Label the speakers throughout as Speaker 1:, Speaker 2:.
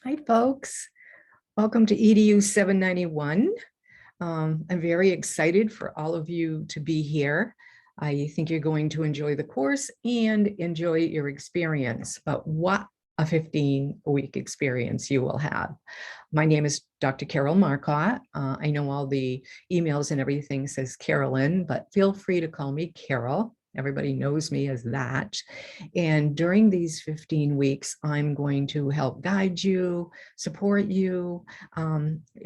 Speaker 1: Hi, folks. Welcome to EDU 791. I'm very excited for all of you to be here. I think you're going to enjoy the course and enjoy your experience, but what a 15-week experience you will have. My name is Dr. Carol Marcotte. I know all the emails and everything says Carolyn, but feel free to call me Carol. Everybody knows me as that. And during these 15 weeks, I'm going to help guide you, support you,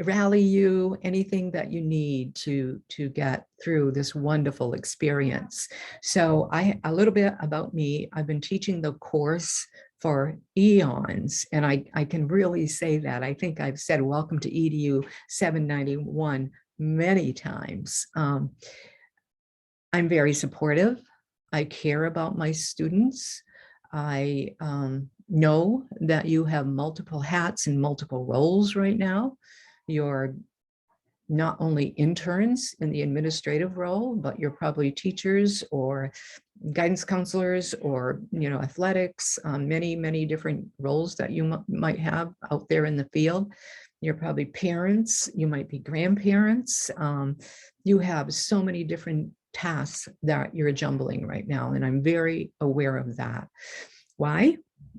Speaker 1: rally you, anything that you need to get through this wonderful experience. So a little bit about me. I've been teaching the course for eons, and I can really say that. I think I've said welcome to EDU 791 many times. I'm very supportive. I care about my students. I know that you have multiple hats and multiple roles right now. You're not only interns in the administrative role, but you're probably teachers or guidance counselors or athletics, many different roles that you might have out there in the field. You're probably parents, you might be grandparents. You have so many different tasks that you're jumbling right now, and I'm very aware of that. Why?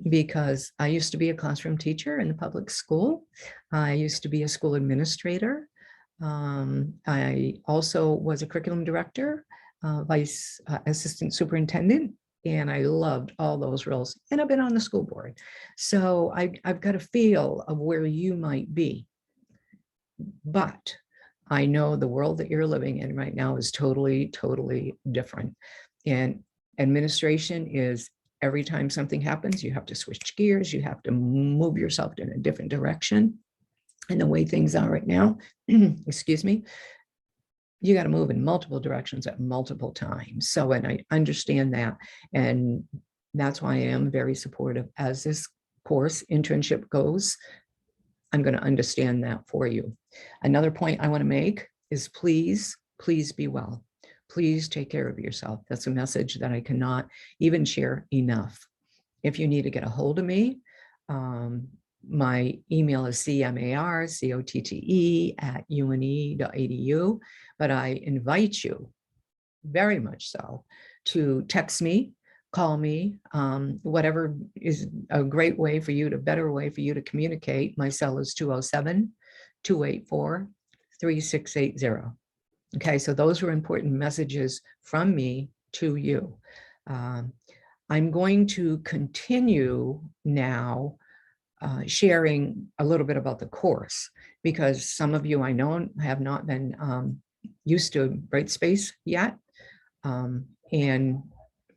Speaker 1: Because I used to be a classroom teacher in the public school. I used to be a school administrator. I also was a curriculum director, vice assistant superintendent, and I loved all those roles. And I've been on the school board. So I've got a feel of where you might be. But I know the world that you're living in right now is totally different. And administration is every time something happens, you have to switch gears, you have to move yourself in a different direction. And the way things are right now, excuse me, you got to move in multiple directions at multiple times. So, and I understand that. And that's why I am very supportive as this course internship goes. I'm going to understand that for you. Another point I want to make is please be well. Please take care of yourself. That's a message that I cannot even share enough. If you need to get a hold of me, my email is cmarcotte@une.edu, but I invite you very much so to text me, call me, whatever is a better way for you to communicate. My cell is 207-284-3680. Okay, so those were important messages from me to you. I'm going to continue now sharing a little bit about the course, because some of you I know have not been used to Brightspace yet, and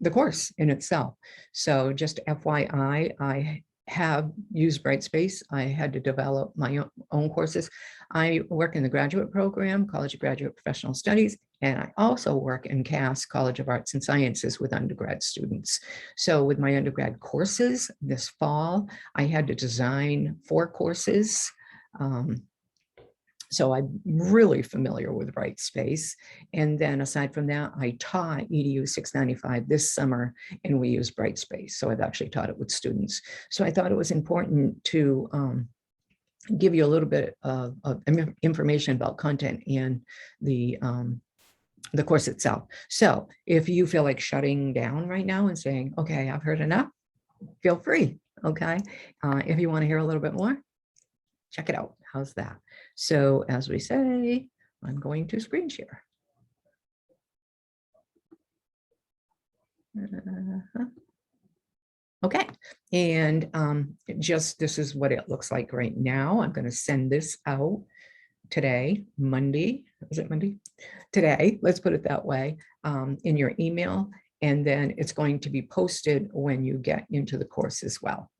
Speaker 1: the course in itself. So just FYI, I have used Brightspace. I had to develop my own courses. I work in the graduate program, College of Graduate Professional Studies, and I also work in CAS, College of Arts and Sciences, with undergrad students. So with my undergrad courses this fall, I had to design 4 courses. So I'm really familiar with Brightspace. And then aside from that, I taught EDU 695 this summer, and we use Brightspace. So I've actually taught it with students. So I thought it was important to give you a little bit of information about content and the course itself. So if you feel like shutting down right now and saying, okay, I've heard enough, feel free, okay? If you want to hear a little bit more, check it out. How's that? So as we say, I'm going to screen share. Okay, and this is what it looks like right now. I'm going to send this out today, Monday. Is it Monday? Today, let's put it that way, in your email, and then it's going to be posted when you get into the course as well.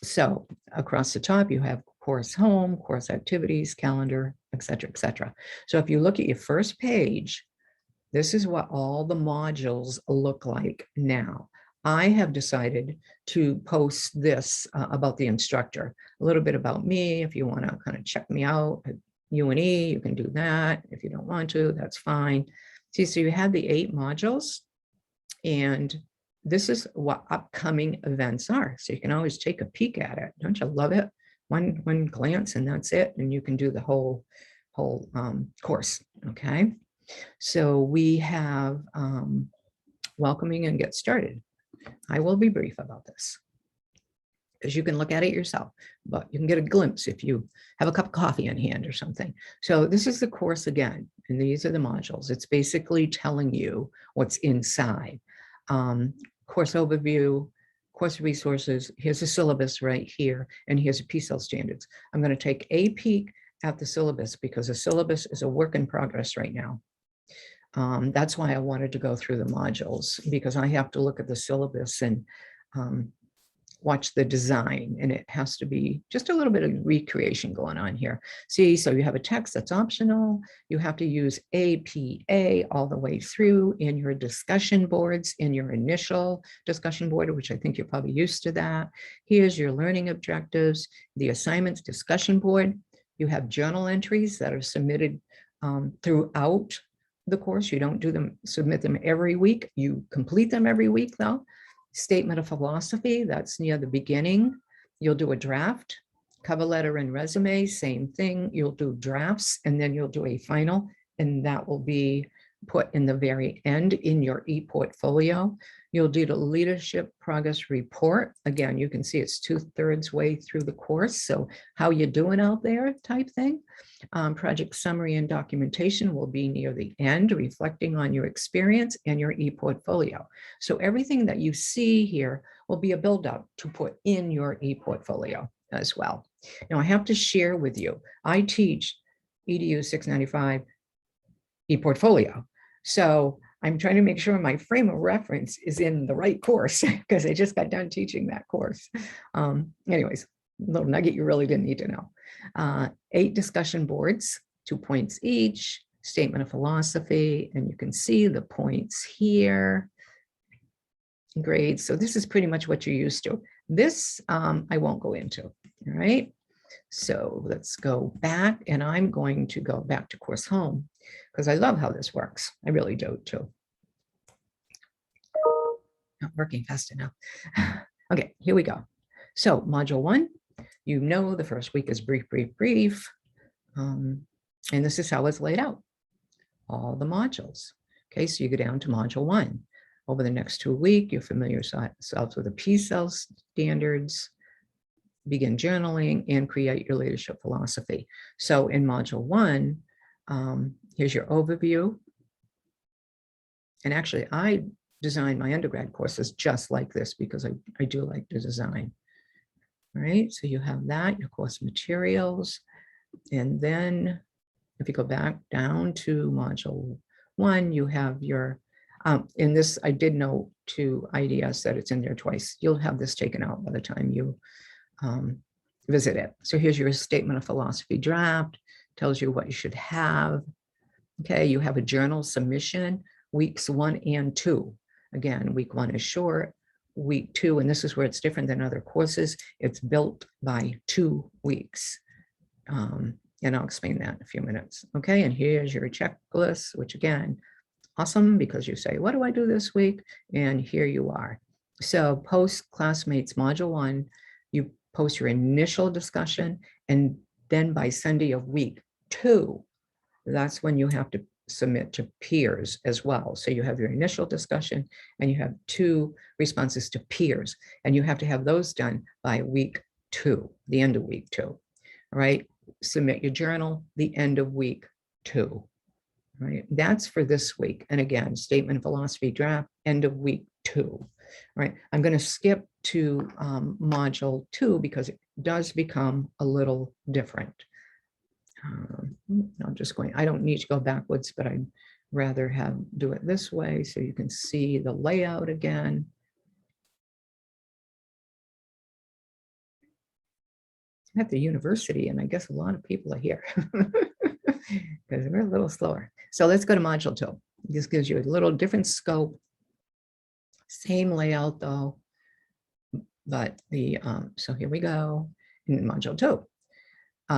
Speaker 1: So across the top, you have course home, course activities, calendar, etc., etc. So if you look at your first page, this is what all the modules look like now. I have decided to post this about the instructor, a little bit about me. If you want to kind of check me out at UNE, you can do that. If you don't want to, that's fine. See, so you have the 8 modules, and this is what upcoming events are. So you can always take a peek at it. Don't you love it? One glance and that's it. And you can do the whole course. Okay. So we have welcoming and get started. I will be brief about this because you can look at it yourself, but you can get a glimpse if you have a cup of coffee in hand or something. So this is the course again, and these are the modules. It's basically telling you what's inside. Course overview, course resources, here's the syllabus right here, and here's the PCEL standards. I'm going to take a peek at the syllabus because the syllabus is a work in progress right now. That's why I wanted to go through the modules, because I have to look at the syllabus and watch the design, and it has to be just a little bit of recreation going on here. See, so you have a text that's optional. You have to use APA all the way through in your discussion boards, in your initial discussion board, which I think you're probably used to that. Here's your learning objectives, the assignments discussion board. You have journal entries that are submitted throughout the course. You don't do them, submit them every week. You complete them every week though. Statement of philosophy, that's near the beginning. You'll do a draft, cover letter and resume, same thing. You'll do drafts and then you'll do a final, and that will be put in the very end in your e-portfolio. You'll do the leadership progress report. Again, you can see it's 2/3 way through the course. So how you doing out there type thing. Project summary and documentation will be near the end, reflecting on your experience and your e-portfolio. So everything that you see here will be a build up to put in your e-portfolio as well. Now I have to share with you, I teach EDU 695 e-portfolio. So I'm trying to make sure my frame of reference is in the right course because I just got done teaching that course. Anyways, a little nugget you really didn't need to know. 8 discussion boards, 2 points each, statement of philosophy, and you can see the points here. Grades. So this is pretty much what you're used to. This I won't go into. All right. So let's go back, and I'm going to go back to course home because I love how this works. I really do too. Not working fast enough. Okay, here we go. So module 1, you know the first week is brief, brief, brief. And this is how it's laid out. All the modules. Okay, so you go down to module 1. Over the next 2 weeks, you familiarize yourself with the PCEL standards, begin journaling, and create your leadership philosophy. So in module 1, here's your overview. And actually, I designed my undergrad courses just like this because I do like the design. All right, so you have that, your course materials. And then if you go back down to module 1, you have your, in this, I did note to IDS that it's in there twice. You'll have this taken out by the time you visit it. So here's your statement of philosophy draft, tells you what you should have. Okay, you have a journal submission, weeks 1 and 2. Again, week 1 is short, week 2, and this is where it's different than other courses. It's built by 2 weeks. And I'll explain that in a few minutes. Okay, and here's your checklist, which again, awesome because you say, what do I do this week? And here you are. So post classmates module 1, you post your initial discussion, and then by Sunday of week 2, that's when you have to submit to peers as well. So you have your initial discussion and you have 2 responses to peers, and you have to have those done by week 2, the end of week 2, all right? Submit your journal, the end of week 2, right? That's for this week. And again, statement of philosophy draft, end of week 2, right? I'm going to skip to module 2 because it does become a little different. I'm just going, I don't need to go backwards, but I'd rather do it this way so you can see the layout again. I'm at the university, and I guess a lot of people are here because we're a little slower. So let's go to module 2. This gives you a little different scope, same layout though, but the, so here we go in module 2.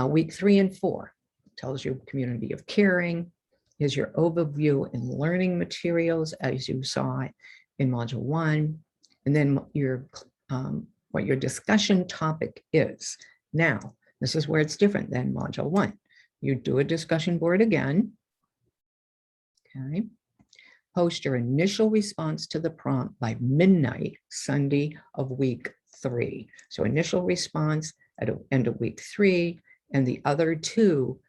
Speaker 1: Week 3 and 4 tells you community of caring. Here's your overview and learning materials as you saw it in module 1. and then what your discussion topic is. Now, this is where it's different than module 1. You do a discussion board again. Okay. Post your initial response to the prompt by midnight, Sunday of week 3. So initial response at the end of week 3, and the other 2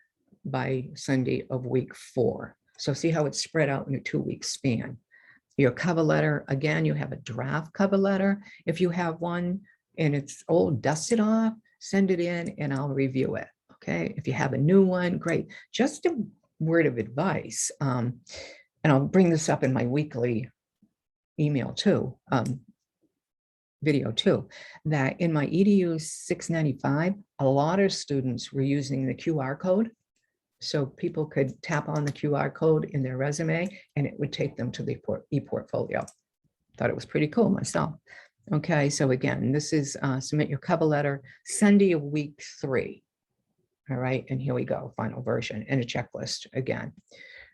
Speaker 1: by Sunday of week 4. So see how it's spread out in a 2-week span. Your cover letter, again, you have a draft cover letter. If you have one and it's old, dust it off, send it in and I'll review it. Okay. If you have a new one, great. Just a word of advice. And I'll bring this up in my weekly email too, video too, that in my EDU 695, a lot of students were using the QR code. So people could tap on the QR code in their resume and it would take them to the e-portfolio. Thought it was pretty cool myself. Okay, so again, this is submit your cover letter Sunday of week 3. All right, and here we go, final version and a checklist again.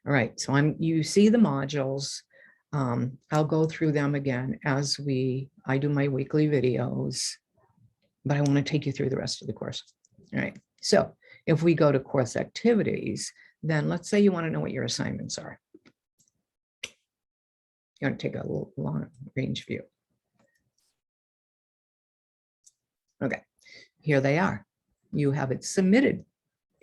Speaker 1: All right, so you see the modules. I'll go through them again as I do my weekly videos, but I want to take you through the rest of the course. All right, so if we go to course activities, then let's say you want to know what your assignments are. You're going to take a long range view. Okay, here they are. You haven't submitted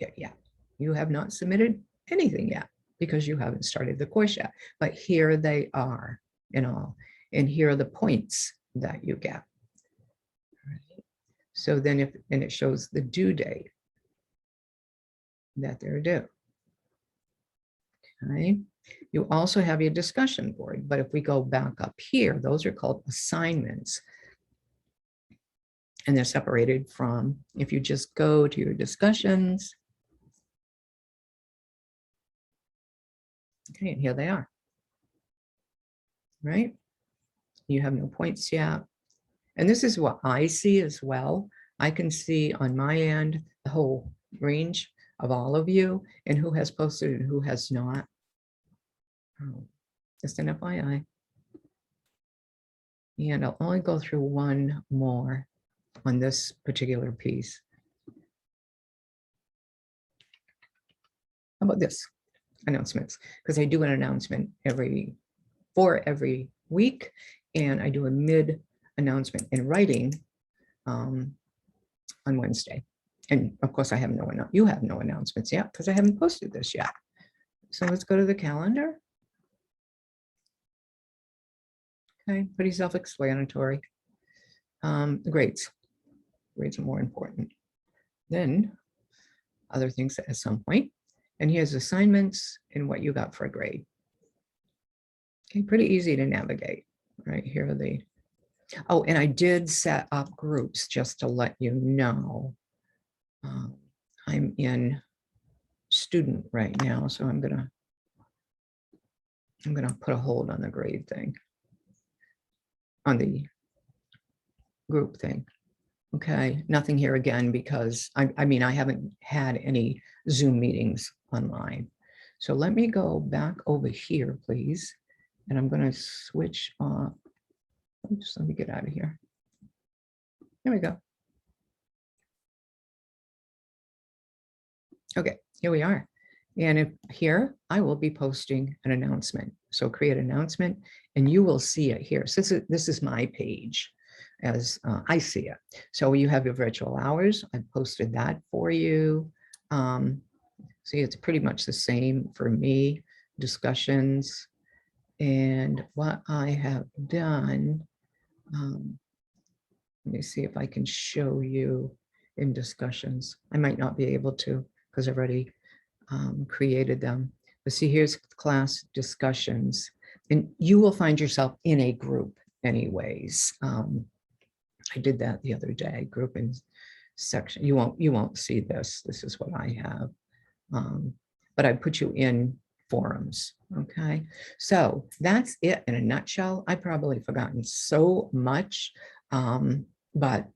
Speaker 1: it yet. You have not submitted anything yet because you haven't started the course yet. But here they are in all. And here are the points that you get. Right. So then and it shows the due date that they're due. Okay. You also have your discussion board, but if we go back up here, those are called assignments. And they're separated from, if you just go to your discussions. Okay, and here they are. Right? You have no points yet. And this is what I see as well. I can see on my end the whole range of all of you and who has posted and who has not. Oh, just an FYI. And I'll only go through one more on this particular piece. How about this? Announcements, because I do an announcement every week, and I do a mid announcement in writing on Wednesday. And of course, you have no announcements yet because I haven't posted this yet. So let's go to the calendar. Okay, pretty self-explanatory. Grades. Grades are more important than other things at some point. And here's assignments and what you got for a grade. Okay, pretty easy to navigate. Right here are the, oh, and I did set up groups just to let you know. I'm in student right now, so I'm gonna put a hold on the grade thing, on the group thing. Okay, nothing here again because I mean, I haven't had any Zoom meetings online. So let me go back over here, please. And I'm going to switch off. Just let me get out of here. There we go. Okay, here we are. And here I will be posting an announcement. So create an announcement and you will see it here. So this is my page as I see it. So you have your virtual hours. I posted that for you. See, it's pretty much the same for me, discussions. And what I have done, let me see if I can show you in discussions. I might not be able to because I've already created them. But see, here's class discussions. And you will find yourself in a group anyways. I did that the other day, group in section. You won't see this. This is what I have. But I put you in forums. Okay. So that's it in a nutshell. I've probably forgotten so much, but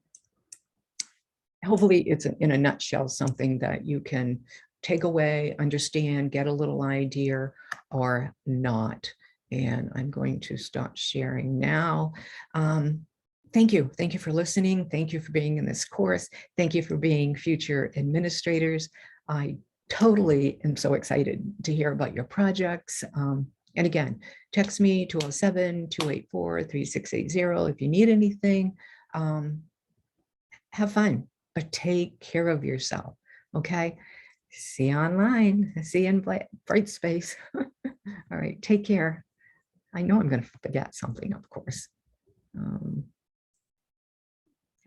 Speaker 1: hopefully it's in a nutshell, something that you can take away, understand, get a little idea or not. And I'm going to start sharing now. Thank you. Thank you for listening. Thank you for being in this course. Thank you for being future administrators. I totally am so excited to hear about your projects. And again, text me 207-284-3680 if you need anything. Have fun, but take care of yourself. Okay. See you online. See you in bright space. All right. Take care. I know I'm going to forget something, of course.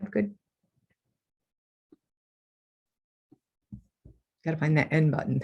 Speaker 1: Have good. Got to find that end button.